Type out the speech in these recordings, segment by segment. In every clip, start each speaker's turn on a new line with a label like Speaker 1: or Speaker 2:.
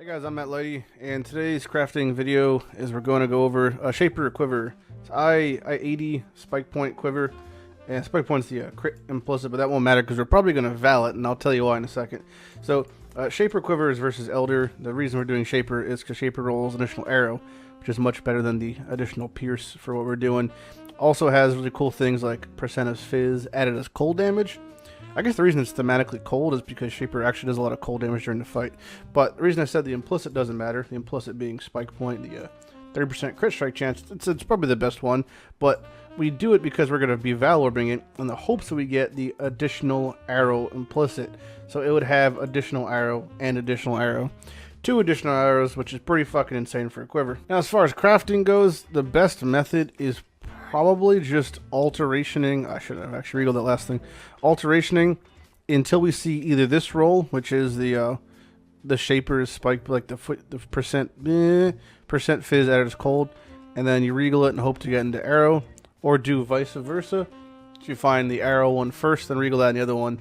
Speaker 1: Hey guys, I'm Lighty, and today's crafting video is we're going to go over a Shaper Quiver. It's I-80 Spike Point Quiver, and Spike Point's the crit implicit, but that won't matter because we're probably going to val it, and I'll tell you why in a second. So, Shaper Quiver is versus Elder. The reason we're doing Shaper is because Shaper rolls additional arrow, which is much better than the additional pierce for what we're doing. Also has really cool things like percent of fizz added as cold damage. I guess the reason it's thematically cold is because Shaper actually does a lot of cold damage during the fight. But the reason I said the implicit doesn't matter, the implicit being Spike Point, the 30% crit strike chance, it's probably the best one. But we do it because we're going to be Valorbing it in the hopes that we get the additional arrow implicit. So it would have additional arrow and additional arrow. 2 additional arrows, which is pretty fucking insane for a quiver. Now, as far as crafting goes, the best method is probably just alterationing. I should have actually read that last thing. Alterationing until we see either this roll, which is the Shaper's spike, like the percent fizz added as cold, and then you regal it and hope to get into arrow, or do vice versa. So you find the arrow one first, then regal that in the other one,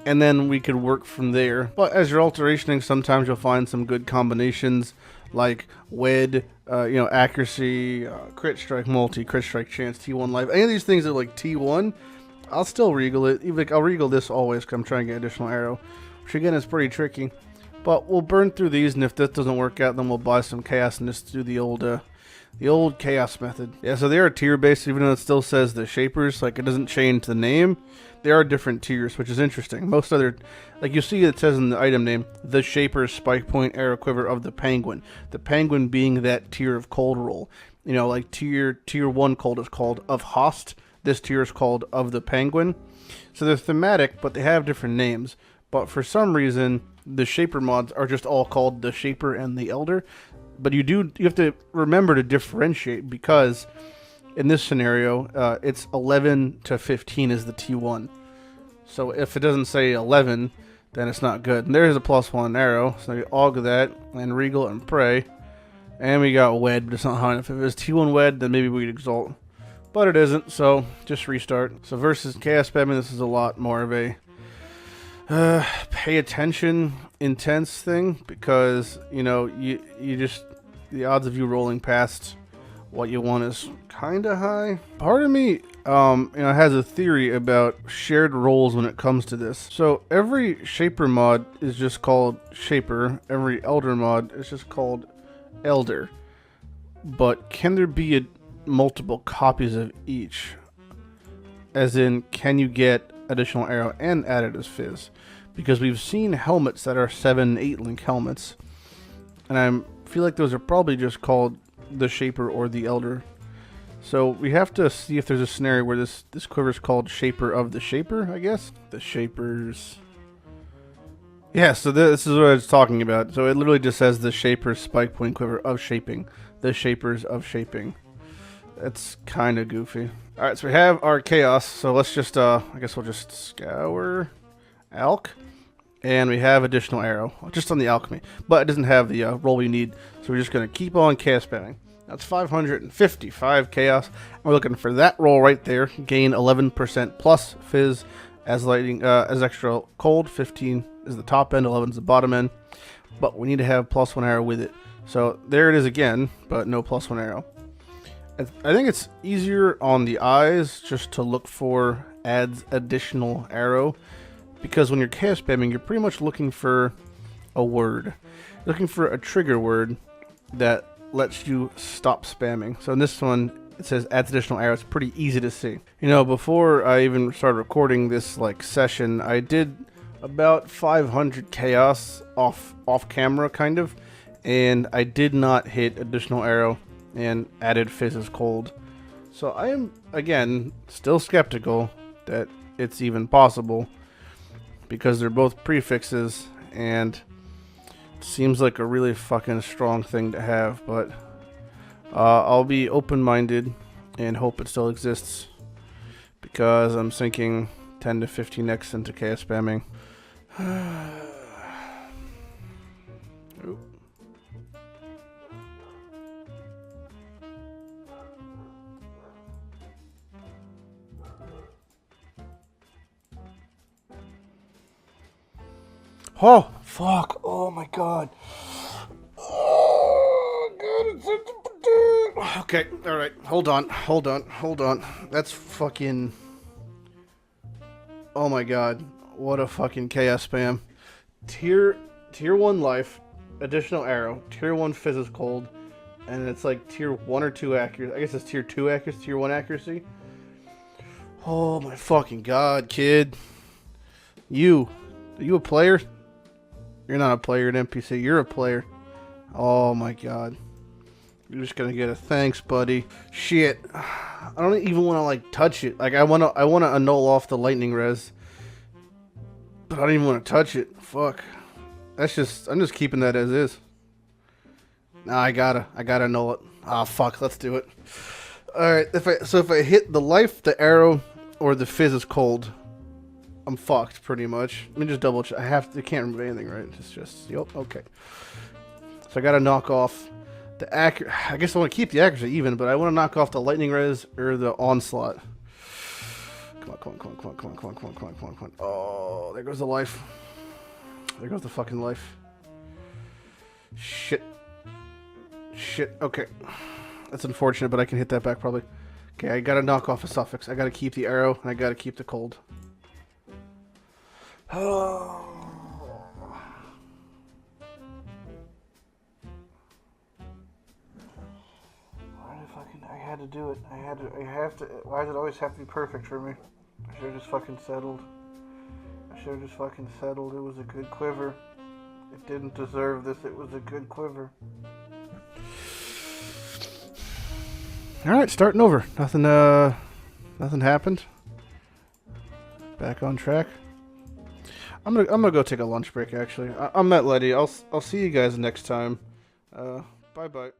Speaker 1: and then we could work from there. But as you're alterationing, sometimes you'll find some good combinations like wed, accuracy, crit strike multi, crit strike chance, T1 life. Any of these things are like T1, I'll still regal it. Even like I'll regal this always because I'm trying to get additional arrow, which again is pretty tricky. But we'll burn through these, and if this doesn't work out, then we'll buy some chaos and just do the old chaos method. Yeah, so they are tier based, even though it still says the Shapers. Like, it doesn't change the name. There are different tiers, which is interesting. Most other, like you see it says in the item name, the Shaper's Spike Point Arrow Quiver of the Penguin. The Penguin being that tier of cold roll. You know, like tier 1 cold is called of Host. This tier is called of the Penguin. So they're thematic, but they have different names. But for some reason, the Shaper mods are just all called the Shaper and the Elder. But you have to remember to differentiate, because in this scenario, it's 11 to 15 is the T1. So if it doesn't say 11, then it's not good. And there's a +1 arrow. So you aug that and regal and pray. And we got wed, but it's not high enough. If it was T1 wed, then maybe we'd exalt. But it isn't, so just restart. So versus chaos spamming, this is a lot more of a pay attention intense thing, because you just, the odds of you rolling past what you want is kind of high. Part of me has a theory about shared roles when it comes to this. So every Shaper mod is just called Shaper, every Elder mod is just called Elder. But can there be multiple copies of each? As in, can you get additional arrow and add it as fizz? Because we've seen helmets that are 7-8 link helmets, and I feel like those are probably just called the Shaper or the Elder. So we have to see if there's a scenario where this quiver is called Shaper of the Shaper, I guess. The Shapers. Yeah, so this is what I was talking about. So it literally just says the Shaper's Spike Point Quiver of Shaping. The Shapers of Shaping. That's kind of goofy. Alright, so we have our chaos. So let's just, I guess we'll just scour alch. And we have additional arrow, just on the alchemy. But it doesn't have the roll we need. So we're just going to keep on chaos spamming. That's 555 chaos. And we're looking for that roll right there. Gain 11% plus fizz as lighting, as extra cold. 15 is the top end, 11 is the bottom end. But we need to have +1 arrow with it. So there it is again, but no +1 arrow. I think it's easier on the eyes just to look for adds additional arrow, because when you're chaos spamming, you're pretty much looking for a word. You're looking for a trigger word that lets you stop spamming. So in this one, it says adds additional arrow. It's pretty easy to see. Before I even started recording this session, I did about 500 chaos off camera kind of, and I did not hit additional arrow and added fizz as cold. So I am, again, still skeptical that it's even possible, because they're both prefixes, and it seems like a really fucking strong thing to have. But I'll be open-minded and hope it still exists, because I'm sinking 10 to 15x into chaos spamming. Oop. Oh, fuck. Oh my god. Okay, alright. Hold on. That's fucking... Oh my god. What a fucking chaos spam. Tier 1 life, additional arrow, tier 1 fizz is cold, and it's like tier 1 or 2 accuracy. I guess it's tier 2 accuracy, tier 1 accuracy. Oh my fucking god, kid. Are you a player? You're not a player, an NPC. You're a player. Oh my god. You're just gonna get a thanks, buddy. Shit. I don't even want to like touch it. Like I wanna annul off the lightning res, but I don't even want to touch it. Fuck. I'm just keeping that as is. Nah, I gotta annul it. Ah, fuck. Let's do it. All right. If I hit the life, the arrow, or the fizz is cold, I'm fucked pretty much. Let me just double check. I can't remember anything, right? It's just yep. Okay. So I gotta knock off the I guess I want to keep the accuracy even, but I want to knock off the lightning res or the onslaught. Come on. Oh, there goes the life. There goes the fucking life. Shit. Okay. That's unfortunate, but I can hit that back probably. Okay, I gotta knock off a suffix. I gotta keep the arrow, and I gotta keep the cold. Oh. I had to do it. I have to. Why does it always have to be perfect for me? I should have just fucking settled. It was a good quiver. It didn't deserve this. It was a good quiver. Alright, starting over. Nothing happened. Back on track. I'm gonna go take a lunch break actually. I'm not Lighty. I'll see you guys next time. Bye bye.